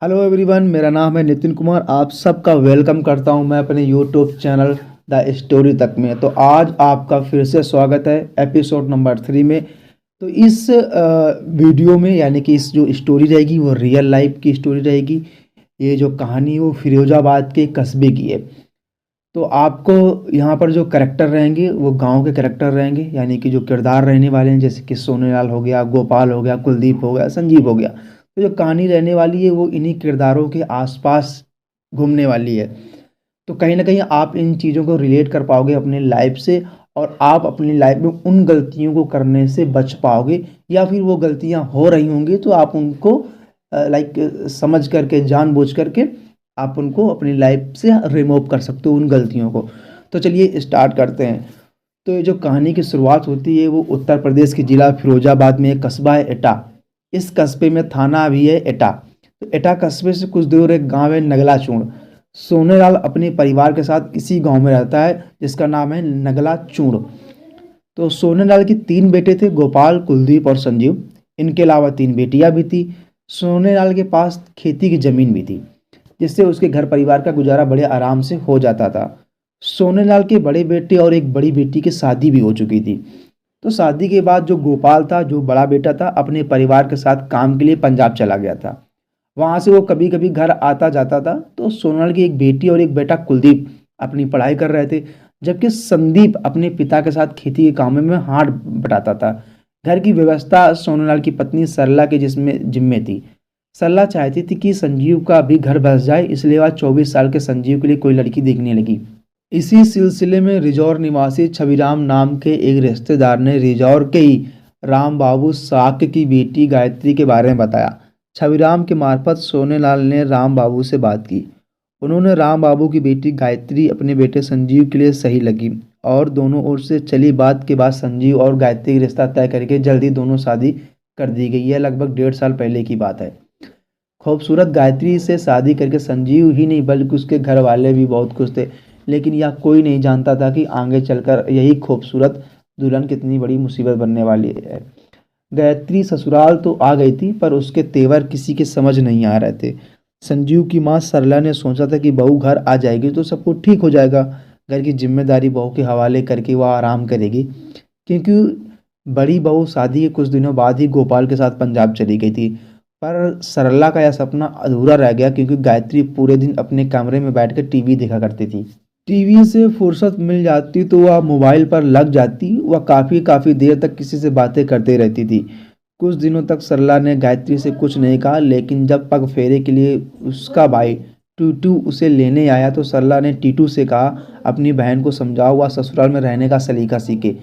Hello everyone, मेरा नाम है नितिन कुमार। आप सबका वेलकम करता हूं मैं अपने यूट्यूब चैनल द स्टोरी तक में। तो आज आपका फिर से स्वागत है एपिसोड नंबर 3 में। तो इस वीडियो में यानी कि इस जो स्टोरी रहेगी वो रियल लाइफ की स्टोरी रहेगी। ये जो कहानी है वो फिरोजाबाद के कस्बे की है। तो आपको यहाँ पर जो करेक्टर रहेंगे वो गांव के करेक्टर रहेंगे, यानी कि जो किरदार रहने वाले हैं, जैसे कि सोनेलाल हो गया, गोपाल हो गया, कुलदीप हो गया, संजीव हो गया। तो जो कहानी रहने वाली है वो इन्हीं किरदारों के आसपास घूमने वाली है। तो कहीं ना कहीं आप इन चीज़ों को रिलेट कर पाओगे अपने लाइफ से, और आप अपनी लाइफ में उन गलतियों को करने से बच पाओगे, या फिर वो गलतियां हो रही होंगी तो आप उनको लाइक समझ करके, जानबूझ करके आप उनको अपनी लाइफ से रिमूव कर सकते हो उन गलतियों को। तो चलिए स्टार्ट करते हैं। तो ये जो कहानी की शुरुआत होती है वो उत्तर प्रदेश के जिला फिरोजाबाद में एक कस्बा है एटा। इस कस्बे में थाना भी है एटा। तो एटा कस्बे से कुछ दूर एक गांव है नगलाचूर्ण। सोनेलाल अपने परिवार के साथ इसी गांव में रहता है जिसका नाम है नगलाचूर्ण। तो सोनेलाल के 3 बेटे थे, गोपाल, कुलदीप और संजीव। इनके अलावा 3 बेटियां भी थी। सोनेलाल के पास खेती की जमीन भी थी, जिससे उसके घर परिवार का गुजारा बड़े आराम से हो जाता था। सोनेलाल के बड़े बेटे और एक बड़ी बेटी की शादी भी हो चुकी थी। तो शादी के बाद जो गोपाल था, जो बड़ा बेटा था, अपने परिवार के साथ काम के लिए पंजाब चला गया था। वहां से वो कभी कभी घर आता जाता था। तो सोनेलाल की एक बेटी और एक बेटा कुलदीप अपनी पढ़ाई कर रहे थे, जबकि संदीप अपने पिता के साथ खेती के कामों में हाथ बटाता था। घर की व्यवस्था सोनेलाल की पत्नी सरला के जिसमें जिम्मे थी। सरला चाहती थी कि संजीव का भी घर बस जाए, इसलिए वह 24 साल के संजीव के लिए कोई लड़की देखने लगी। इसी सिलसिले में रिजौर निवासी छविराम नाम के एक रिश्तेदार ने रिजौर के ही राम बाबू साक्य की बेटी गायत्री के बारे में बताया। छविराम के मार्फत सोनेलाल ने राम बाबू से बात की। उन्होंने राम बाबू की बेटी गायत्री अपने बेटे संजीव के लिए सही लगी, और दोनों ओर से चली बात के बाद संजीव और गायत्री का रिश्ता तय करके जल्दी दोनों शादी कर दी गई। यह लगभग 1.5 साल पहले की बात है। खूबसूरत गायत्री से शादी करके संजीव ही नहीं बल्कि उसके घर वाले भी बहुत खुश थे। लेकिन यह कोई नहीं जानता था कि आगे चलकर यही खूबसूरत दुल्हन कितनी बड़ी मुसीबत बनने वाली है। गायत्री ससुराल तो आ गई थी, पर उसके तेवर किसी के समझ नहीं आ रहे थे। संजीव की माँ सरला ने सोचा था कि बहू घर आ जाएगी तो सब कुछ ठीक हो जाएगा। घर की जिम्मेदारी बहू के हवाले करके वह आराम करेगी, क्योंकि बड़ी बहू शादी के कुछ दिनों बाद ही गोपाल के साथ पंजाब चली गई थी। पर सरला का यह सपना अधूरा रह गया, क्योंकि गायत्री पूरे दिन अपने कमरे में बैठकर टीवी देखा करती थी। टीवी से फुर्सत मिल जाती तो वह मोबाइल पर लग जाती। वह काफ़ी काफ़ी देर तक किसी से बातें करते रहती थी। कुछ दिनों तक सरला ने गायत्री से कुछ नहीं कहा, लेकिन जब पग फेरे के लिए उसका भाई टीटू उसे लेने आया तो सरला ने टीटू से कहा, अपनी बहन को समझाओ वह ससुराल में रहने का सलीका सीखे।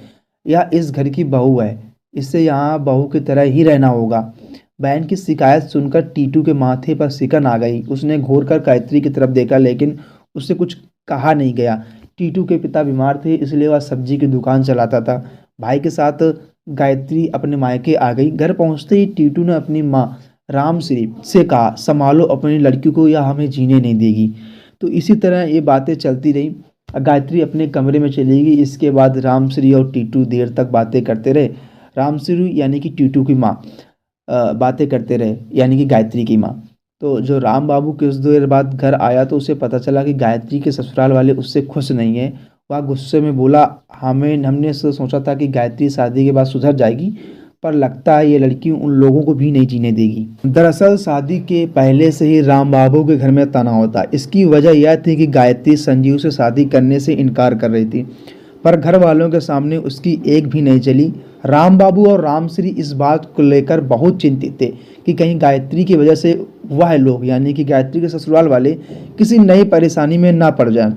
यह इस घर की बहू है, इससे यहाँ बहू की तरह ही रहना होगा। बहन की शिकायत सुनकर टीटू के माथे पर सिकन आ गई। उसने घूर कर गायत्री की तरफ देखा, लेकिन उससे कुछ कहा नहीं गया। टीटू के पिता बीमार थे, इसलिए वह सब्जी की दुकान चलाता था। भाई के साथ गायत्री अपने मायके आ गई। घर पहुंचते ही टीटू ने अपनी माँ रामश्री से कहा, संभालो अपनी लड़की को, यह हमें जीने नहीं देगी। तो इसी तरह ये बातें चलती रही। गायत्री अपने कमरे में चली गई। इसके बाद रामश्री और टीटू देर तक बातें करते रहे। रामश्री यानी कि टीटू की माँ बातें करते रहे, यानी कि गायत्री की माँ। तो जो राम बाबू कुछ देर बाद घर आया तो उसे पता चला कि गायत्री के ससुराल वाले उससे खुश नहीं है। वह गुस्से में बोला, हमने सोचा था कि गायत्री शादी के बाद सुधर जाएगी, पर लगता है ये लड़की उन लोगों को भी नहीं जीने देगी। दरअसल शादी के पहले से ही राम बाबू के घर में तनाव था। इसकी वजह यह थी कि गायत्री संजीव से शादी करने से इनकार कर रही थी, पर घर वालों के सामने उसकी एक भी नहीं चली। राम बाबू और रामश्री इस बात को लेकर बहुत चिंतित थे कि कहीं गायत्री की वजह से वह लोग, यानी कि गायत्री के ससुराल वाले, किसी नई परेशानी में ना पड़ जाएं।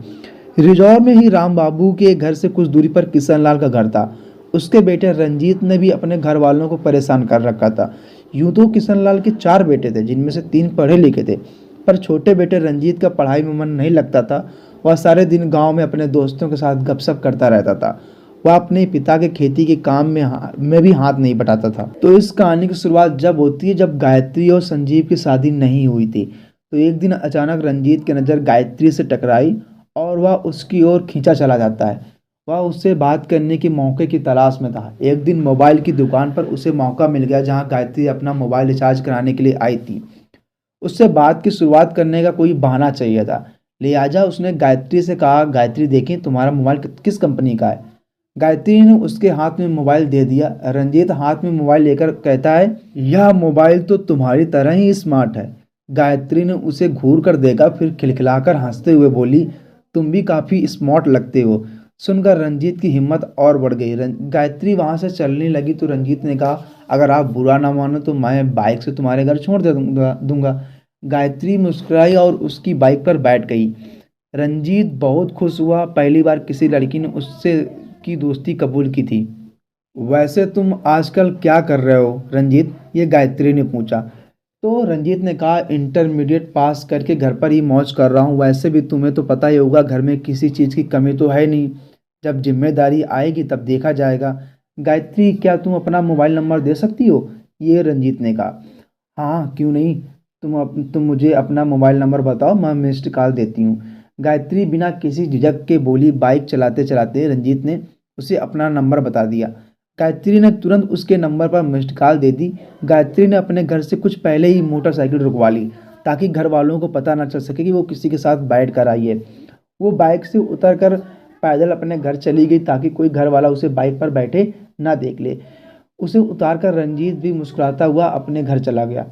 रिजौर में ही राम बाबू के घर से कुछ दूरी पर किशनलाल का घर था। उसके बेटे रंजीत ने भी अपने घर वालों को परेशान कर रखा था। यूं तो किशनलाल के 4 बेटे थे, जिनमें से 3 पढ़े लिखे थे, पर छोटे बेटे रंजीत का पढ़ाई में मन नहीं लगता था। वह सारे दिन गांव में अपने दोस्तों के साथ गपशप करता रहता था। वह अपने पिता के खेती के काम में भी हाथ नहीं बटाता था। तो इस कहानी की शुरुआत जब होती है जब गायत्री और संजीव की शादी नहीं हुई थी। तो एक दिन अचानक रंजीत की नज़र गायत्री से टकराई और वह उसकी ओर खींचा चला जाता है। वह उससे बात करने के मौके की तलाश में था। एक दिन मोबाइल की दुकान पर उसे मौका मिल गया, जहां गायत्री अपना मोबाइल रिचार्ज कराने के लिए आई थी। उससे बात की शुरुआत करने का कोई बहाना चाहिए था। लिहाजा उसने गायत्री से कहा, गायत्री देखें तुम्हारा मोबाइल किस कंपनी का है। गायत्री ने उसके हाथ में मोबाइल दे दिया। रंजीत हाथ में मोबाइल लेकर कहता है, यह मोबाइल तो तुम्हारी तरह ही स्मार्ट है। गायत्री ने उसे घूर कर देखा, फिर खिलखिलाकर हंसते हुए बोली, तुम भी काफी स्मार्ट लगते हो। सुनकर रंजीत की हिम्मत और बढ़ गई। गायत्री वहां से चलने लगी तो रंजीत ने कहा, अगर आप बुरा ना मानो तो मैं बाइक से तुम्हारे घर छोड़ दे दूंगा। गायत्री मुस्कुराई और उसकी बाइक पर बैठ गई। रंजीत बहुत खुश हुआ, पहली बार किसी लड़की ने उससे की दोस्ती कबूल की थी। वैसे तुम आजकल क्या कर रहे हो रंजीत, ये गायत्री ने पूछा। तो रंजीत ने कहा, इंटरमीडिएट पास करके घर पर ही मौज कर रहा हूँ। वैसे भी तुम्हें तो पता ही होगा, घर में किसी चीज़ की कमी तो है नहीं। जब जिम्मेदारी आएगी तब देखा जाएगा। गायत्री, क्या तुम अपना मोबाइल नंबर दे सकती हो, ये रंजीत ने कहा। हाँ, क्यों नहीं। तुम मुझे अपना मोबाइल नंबर बताओ, मैं मिस्ड कॉल देती हूँ। गायत्री बिना किसी झिझक के बोली। बाइक चलाते चलाते रंजीत ने उसे अपना नंबर बता दिया। गायत्री ने तुरंत उसके नंबर पर मिस्ड कॉल दे दी। गायत्री ने अपने घर से कुछ पहले ही मोटरसाइकिल रुकवा ली, ताकि घर वालों को पता न चल सके कि वो किसी के साथ बैठ कर आई है। वो बाइक से उतर कर पैदल अपने घर चली गई, ताकि कोई घर वाला उसे बाइक पर बैठे ना देख ले। उसे उतारकर रंजीत भी मुस्कुराता हुआ अपने घर चला गया।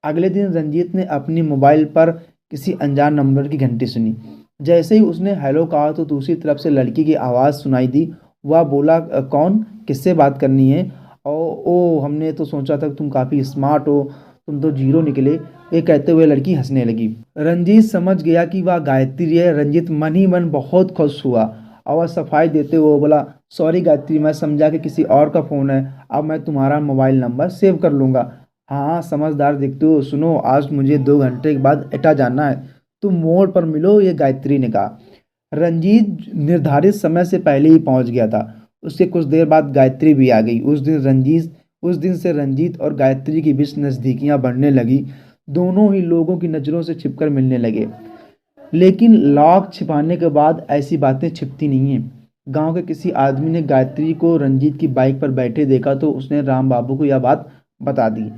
अगले दिन रंजीत ने अपनी मोबाइल पर किसी अनजान नंबर की घंटी सुनी। जैसे ही उसने हेलो कहा तो दूसरी तरफ से लड़की की आवाज़ सुनाई दी। वह बोला, कौन, किससे बात करनी है। ओ हमने तो सोचा था तुम काफ़ी स्मार्ट हो, तुम तो जीरो निकले। ये कहते हुए लड़की हंसने लगी। रंजीत समझ गया कि वह गायत्री है। रंजीत मन ही मन बहुत खुश हुआ और वह सफाई देते हुए बोला, सॉरी गायत्री, मैं समझा कि किसी और का फ़ोन है। अब मैं तुम्हारा मोबाइल नंबर सेव कर लूँगा। हाँ, समझदार दिखते हो। सुनो, आज मुझे 2 घंटे के बाद एटा जाना है, तुम मोड़ पर मिलो, ये गायत्री ने कहा। रंजीत निर्धारित समय से पहले ही पहुंच गया था। उसके कुछ देर बाद गायत्री भी आ गई। उस दिन से रंजीत और गायत्री के बीच नज़दीकियां बढ़ने लगी। दोनों ही लोगों की नज़रों से छिपकर मिलने लगे। लेकिन लॉक छिपाने के बाद ऐसी बातें छिपती नहीं हैं। गांव के किसी आदमी ने गायत्री को रंजीत की बाइक पर बैठे देखा तो उसने राम बाबू को यह बात बता दी।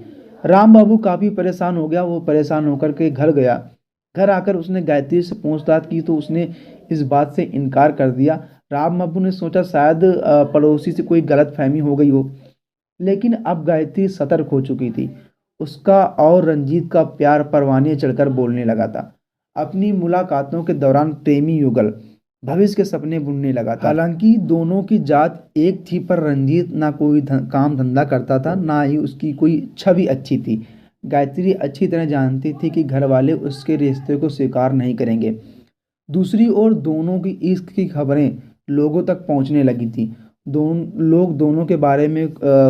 राम बाबू काफ़ी परेशान हो गया। वो परेशान होकर के घर गया। घर आकर उसने गायत्री से पूछताछ की तो उसने इस बात से इनकार कर दिया। राम बाबू ने सोचा शायद पड़ोसी से कोई गलत फहमी हो गई हो। लेकिन अब गायत्री सतर्क हो चुकी थी। उसका और रंजीत का प्यार परवाने चढ़कर बोलने लगा था। अपनी मुलाकातों के दौरान प्रेमी युगल भविष्य के सपने बुनने लगा था। हालांकि दोनों की जात एक थी, पर रंजीत ना कोई काम धंधा करता था, ना ही उसकी कोई छवि अच्छी थी। गायत्री अच्छी तरह जानती थी कि घर वाले उसके रिश्ते को स्वीकार नहीं करेंगे। दूसरी ओर दोनों की इश्क की खबरें लोगों तक पहुंचने लगी थी। लोग दोनों के बारे में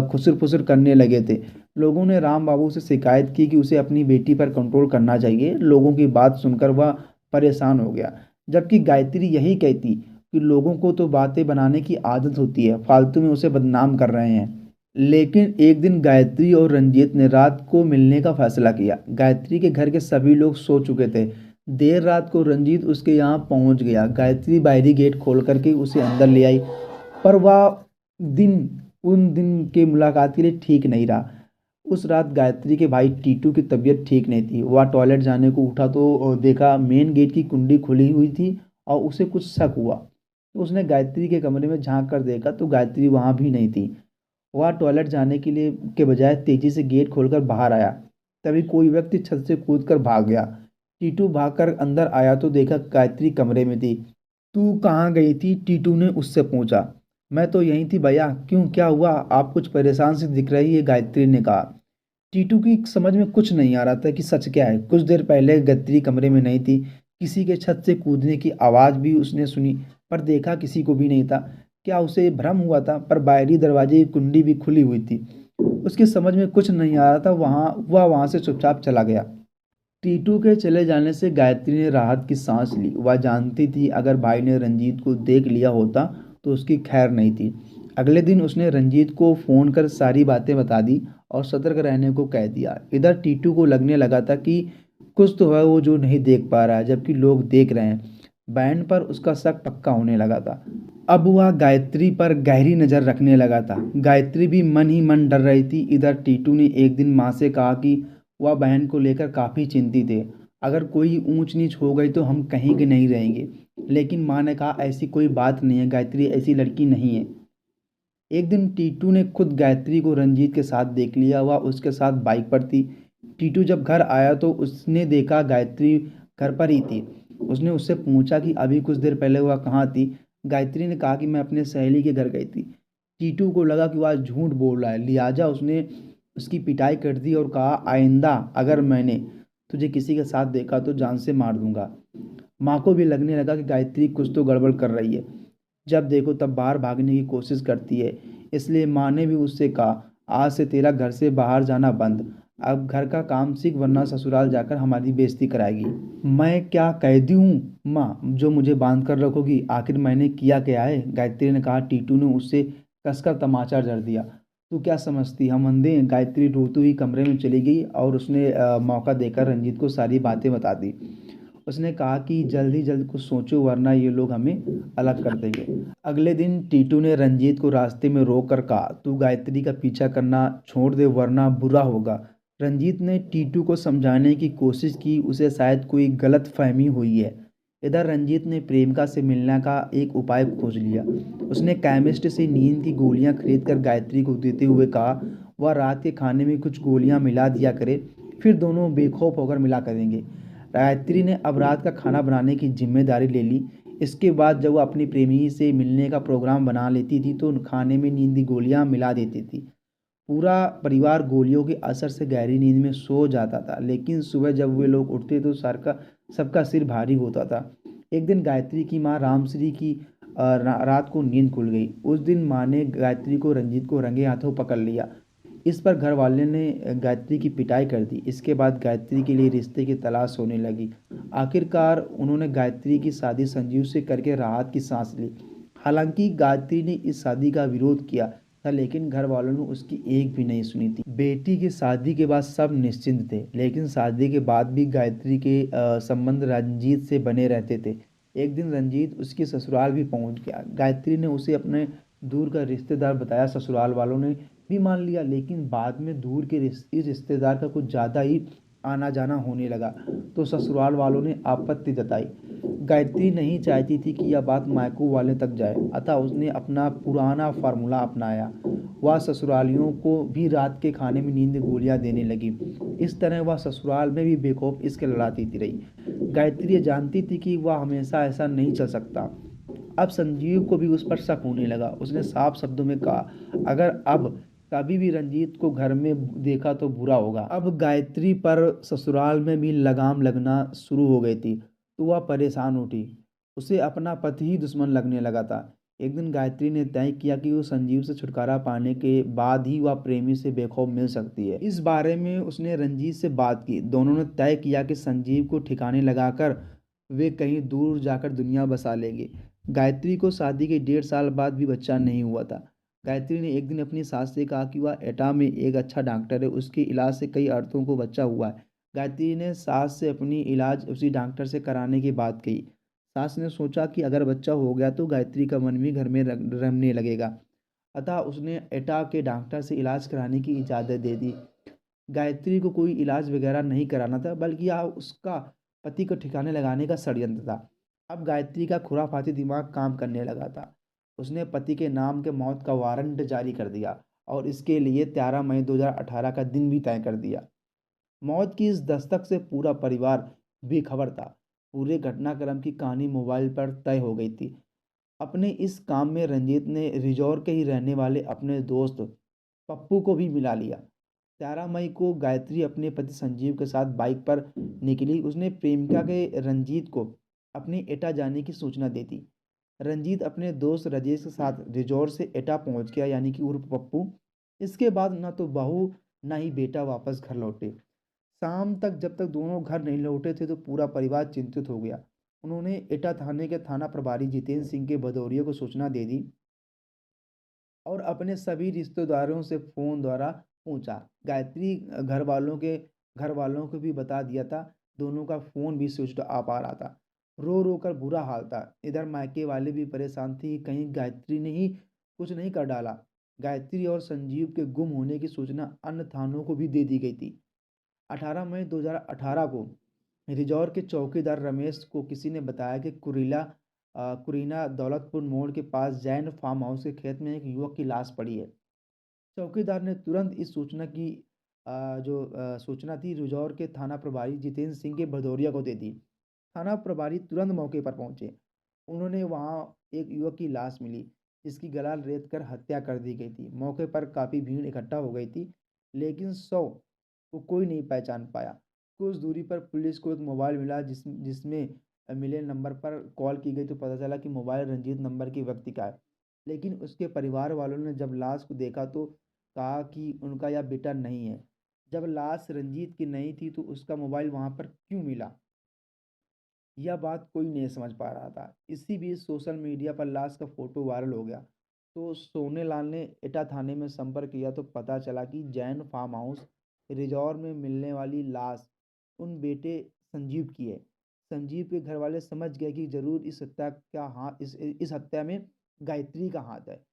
खुसर फुसर करने लगे थे। लोगों ने राम बाबू से शिकायत की कि उसे अपनी बेटी पर कंट्रोल करना चाहिए। लोगों की बात सुनकर वह परेशान हो गया, जबकि गायत्री यही कहती कि लोगों को तो बातें बनाने की आदत होती है, फालतू में उसे बदनाम कर रहे हैं। लेकिन एक दिन गायत्री और रंजीत ने रात को मिलने का फैसला किया। गायत्री के घर के सभी लोग सो चुके थे। देर रात को रंजीत उसके यहाँ पहुंच गया। गायत्री बाहरी गेट खोल करके उसे अंदर ले आई, पर वह दिन उन दिन के मुलाकात के लिए ठीक नहीं रहा। उस रात गायत्री के भाई टीटू की तबीयत ठीक नहीं थी। वह टॉयलेट जाने को उठा तो देखा मेन गेट की कुंडी खुली हुई थी और उसे कुछ शक हुआ। तो उसने गायत्री के कमरे में झांक कर देखा तो गायत्री वहां भी नहीं थी। वह टॉयलेट जाने के बजाय तेजी से गेट खोलकर बाहर आया। तभी कोई व्यक्ति छत से कूदकर भाग गया। टीटू भागकर अंदर आया तो देखा गायत्री कमरे में थी। तू कहाँ गई थी, टीटू ने उससे पूछा। मैं तो यहीं थी भैया। क्यों, क्या हुआ, आप कुछ परेशान से दिख रही है, गायत्री ने कहा। टीटू की समझ में कुछ नहीं आ रहा था कि सच क्या है। कुछ देर पहले गायत्री कमरे में नहीं थी। किसी के छत से कूदने की आवाज़ भी उसने सुनी, पर देखा किसी को भी नहीं था। क्या उसे भ्रम हुआ था, पर बाहरी दरवाजे की कुंडी भी खुली हुई थी। उसकी समझ में कुछ नहीं आ रहा था। वहाँ से चुपचाप चला गया। टीटू के चले जाने से गायत्री ने राहत की सांस ली। वह जानती थी अगर भाई ने रंजीत को देख लिया होता तो उसकी खैर नहीं थी। अगले दिन उसने रंजीत को फ़ोन कर सारी बातें बता दी और सतर्क रहने को कह दिया। इधर टीटू को लगने लगा था कि कुछ तो है वो जो नहीं देख पा रहा है, जबकि लोग देख रहे हैं। बैंड पर उसका शक पक्का होने लगा था। अब वह गायत्री पर गहरी नज़र रखने लगा था। गायत्री भी मन ही मन डर रही थी। इधर टीटू ने एक दिन माँ से कहा कि वह बहन को लेकर काफ़ी चिंतित थे। अगर कोई ऊंच नीच हो गई तो हम कहीं के नहीं रहेंगे। लेकिन माँ ने कहा ऐसी कोई बात नहीं है, गायत्री ऐसी लड़की नहीं है। एक दिन टीटू ने खुद गायत्री को रंजीत के साथ देख लिया। वह उसके साथ बाइक पर थी। टीटू जब घर आया तो उसने देखा गायत्री घर पर ही थी। उसने उससे पूछा कि अभी कुछ देर पहले वह कहाँ थी। गायत्री ने कहा कि मैं अपने सहेली के घर गई थी। टीटू को लगा कि वह झूठ बोल रहा है, लिहाजा उसने उसकी पिटाई कर दी और कहा आइंदा अगर मैंने तुझे किसी के साथ देखा तो जान से मार दूंगा। माँ को भी लगने लगा कि गायत्री कुछ तो गड़बड़ कर रही है। जब देखो तब बाहर भागने की कोशिश करती है। इसलिए माँ ने भी उससे कहा आज से तेरा घर से बाहर जाना बंद। अब घर का काम सीख वरना ससुराल जाकर हमारी बेइज्जती कराएगी। मैं क्या कैदी हूँ माँ जो मुझे बांध कर रखोगी? आखिर मैंने किया क्या है? गायत्री ने कहा। टीटू ने उससे कसकर तमाचा जड़ दिया। तू क्या समझती हम अंधे हैं? गायत्री रोती हुई कमरे में चली गई और उसने मौका देकर रंजीत को सारी बातें बता दी। उसने कहा कि जल्द ही जल्द कुछ सोचो वरना ये लोग हमें अलग कर देंगे। अगले दिन टीटू ने रंजीत को रास्ते में रोक कर कहा तू गायत्री का पीछा करना छोड़ दे वरना बुरा होगा। रंजीत ने टीटू को समझाने की कोशिश की, उसे शायद कोई गलत फहमी हुई है। इधर रंजीत ने प्रेमिका से मिलने का एक उपाय खोज लिया। उसने केमिस्ट से नींद की गोलियां खरीद कर गायत्री को देते हुए कहा वह रात के खाने में कुछ गोलियां मिला दिया करे, फिर दोनों बेखौफ होकर मिला करेंगे। गायत्री ने अब रात का खाना बनाने की जिम्मेदारी ले ली। इसके बाद जब वो अपनी प्रेमी से मिलने का प्रोग्राम बना लेती थी तो खाने में नींद की गोलियां मिला देती थी। पूरा परिवार गोलियों के असर से गहरी नींद में सो जाता था। लेकिन सुबह जब वे लोग उठते तो सबका सिर भारी होता था। एक दिन गायत्री की माँ रामश्री की रात को नींद खुल गई। उस दिन माँ ने गायत्री को रंजीत को रंगे हाथों पकड़ लिया। इस पर घर वाले ने गायत्री की पिटाई कर दी। इसके बाद गायत्री के लिए रिश्ते की तलाश होने लगी। आखिरकार उन्होंने गायत्री की शादी संजीव से करके राहत की सांस ली। हालांकि गायत्री ने इस शादी का विरोध किया था लेकिन घर वालों ने उसकी एक भी नहीं सुनी थी। बेटी की शादी के बाद सब निश्चिंत थे लेकिन शादी के बाद भी गायत्री के संबंध रंजीत से बने रहते थे। एक दिन रंजीत उसके ससुराल भी पहुंच गया। गायत्री ने उसे अपने दूर का रिश्तेदार बताया। ससुराल वालों ने भी मान लिया लेकिन बाद में दूर के इस रिश्तेदार का कुछ ज़्यादा ही आना जाना होने लगा तो ससुराल वालों ने आपत्ति जताई। गायत्री नहीं चाहती थी कि यह बात मायको वाले तक जाए, अतः उसने अपना पुराना फार्मूला अपनाया। वह ससुरालियों को भी रात के खाने में नींद की गोलियां देने लगी। इस तरह वह ससुराल में भी बेखौफ इसके लड़ाती थी रही। गायत्री ये जानती थी कि वह हमेशा ऐसा नहीं चल सकता। अब संजीव को भी उस पर शक होने लगा। उसने साफ शब्दों में कहा अगर अब कभी भी रंजीत को घर में देखा तो बुरा होगा। अब गायत्री पर ससुराल में भी लगाम लगना शुरू हो गई थी तो वह परेशान उठी। उसे अपना पति ही दुश्मन लगने लगा था। एक दिन गायत्री ने तय किया कि वो संजीव से छुटकारा पाने के बाद ही वह प्रेमी से बेखौफ मिल सकती है। इस बारे में उसने रंजीत से बात की। दोनों ने तय किया कि संजीव को ठिकाने लगाकर वे कहीं दूर जाकर दुनिया बसा लेंगे। गायत्री को शादी के 1.5 साल बाद भी बच्चा नहीं हुआ था। गायत्री ने एक दिन अपनी सास से कहा कि वह एटा में एक अच्छा डॉक्टर है, उसके इलाज से कई औरतों को बच्चा हुआ है। गायत्री ने सास से अपनी इलाज उसी डॉक्टर से कराने की बात कही। सास ने सोचा कि अगर बच्चा हो गया तो गायत्री का मन भी घर में रमने लगेगा, अतः उसने एटा के डॉक्टर से इलाज कराने की इजाज़त दे दी। गायत्री को कोई इलाज वगैरह नहीं कराना था बल्कि यह उसका पति को ठिकाने लगाने का षड्यंत्र था। अब गायत्री का खुराफाती दिमाग काम करने लगा था। उसने पति के नाम के मौत का वारंट जारी कर दिया और इसके लिए 13 मई 2018 का दिन भी तय कर दिया। मौत की इस दस्तक से पूरा परिवार बेखबर था। पूरे घटनाक्रम की कहानी मोबाइल पर तय हो गई थी। अपने इस काम में रंजीत ने रिजौर के ही रहने वाले अपने दोस्त पप्पू को भी मिला लिया। 13 मई को गायत्री अपने पति संजीव के साथ बाइक पर निकली। उसने प्रेमिका के रंजीत को अपने एटा जाने की सूचना दे दी। रंजीत अपने दोस्त राजेश के साथ रिजॉर्ट से एटा पहुंच गया, यानी कि उर्फ पप्पू। इसके बाद न तो बहू न ही बेटा वापस घर लौटे। शाम तक जब तक दोनों घर नहीं लौटे थे तो पूरा परिवार चिंतित हो गया। उन्होंने एटा थाने के थाना प्रभारी जितेंद्र सिंह के भदौरिया को सूचना दे दी और अपने सभी रिश्तेदारों से फोन द्वारा पूछा। गायत्री घर वालों को भी बता दिया था। दोनों का फोन भी स्विच ऑफ आ रहा था। रो रो कर बुरा हाल था। इधर मायके वाले भी परेशान थे कि कहीं गायत्री ने ही कुछ नहीं कर डाला। गायत्री और संजीव के गुम होने की सूचना अन्य थानों को भी दे दी गई थी। 18 मई 2018 को रिजौर के चौकीदार रमेश को किसी ने बताया कि कुरीना दौलतपुर मोड़ के पास जैन फार्म हाउस के खेत में एक युवक की लाश पड़ी है। चौकीदार ने तुरंत इस सूचना की सूचना थी रिजौर के थाना प्रभारी जितेंद्र सिंह के भदौरिया को दे दी। थाना प्रभारी तुरंत मौके पर पहुंचे। उन्होंने वहां एक युवक की लाश मिली जिसकी गला रेत कर हत्या कर दी गई थी। मौके पर काफ़ी भीड़ इकट्ठा हो गई थी, लेकिन शव को कोई नहीं पहचान पाया। कुछ दूरी पर पुलिस को एक मोबाइल मिला जिसमें मिले नंबर पर कॉल की गई तो पता चला कि मोबाइल रंजीत नंबर के व्यक्ति का है। लेकिन उसके परिवार वालों ने जब लाश को देखा तो कहा कि उनका यह बेटा नहीं है। जब लाश रंजीत की नहीं थी तो उसका मोबाइल वहां पर क्यों मिला, यह बात कोई नहीं समझ पा रहा था। इसी बीच सोशल मीडिया पर लाश का फोटो वायरल हो गया तो सोनेलाल ने एटा थाने में संपर्क किया तो पता चला कि जैन फार्म हाउस रिजॉर्ट में मिलने वाली लाश उन बेटे संजीव की है। संजीव के घर वाले समझ गए कि जरूर इस हत्या में गायत्री का हाथ है।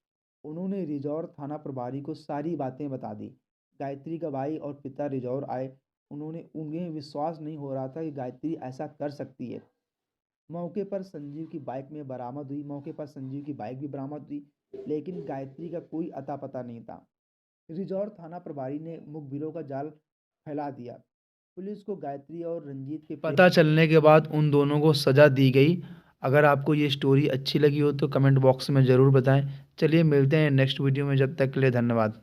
उन्होंने रिजौर थाना प्रभारी को सारी बातें बता दी। गायत्री का भाई और पिता रिजौर आए। उन्हें विश्वास नहीं हो रहा था कि गायत्री ऐसा कर सकती है। मौके पर संजीव की बाइक भी बरामद हुई, लेकिन गायत्री का कोई अता पता नहीं था। रिजौर थाना प्रभारी ने मुखबिरों का जाल फैला दिया। पुलिस को गायत्री और रंजीत के पता चलने के बाद उन दोनों को सजा दी गई। अगर आपको ये स्टोरी अच्छी लगी हो तो कमेंट बॉक्स में ज़रूर बताएं। चलिए मिलते हैं नेक्स्ट वीडियो में, जब तक के लिए धन्यवाद।